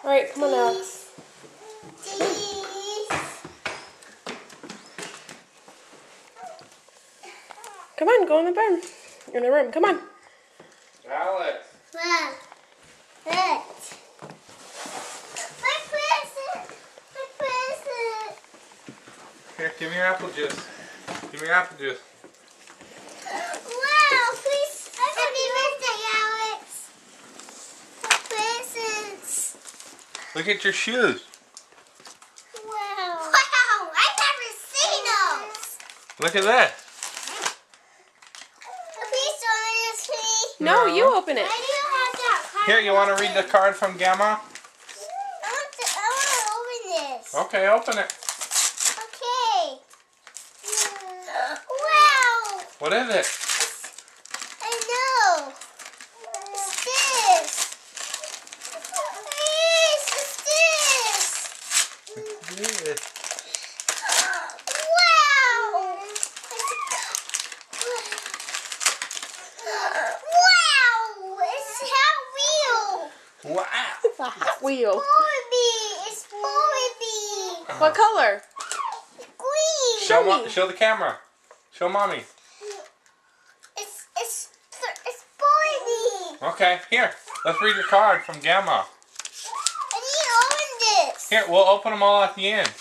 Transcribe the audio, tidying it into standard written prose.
Alright, come on, Alex. Come on, go in the room. In the room, come on. Alex. Mom. What? My present. My present. Here, give me your apple juice. Give me your apple juice. Wow, please. Happy birthday, Alex. My presents. Look at your shoes. Wow. Wow, I've never seen those. Look at that. Please don't let us me. No, you open it. Why do you have that card? Here, you want to read the card from Gamma? I want to open this. Okay, open it. Okay. Wow. What is it? I know. What's this? What's this? Wow. Wow. It's Hot Wheel. Wow. It's a Hot Wheel. Barbie. It's Barbie. What color? Green. Show the camera. Show mommy. It's Barbie. Okay, here. Let's read your card from Gamma. I need to open this. Here, we'll open them all at the end.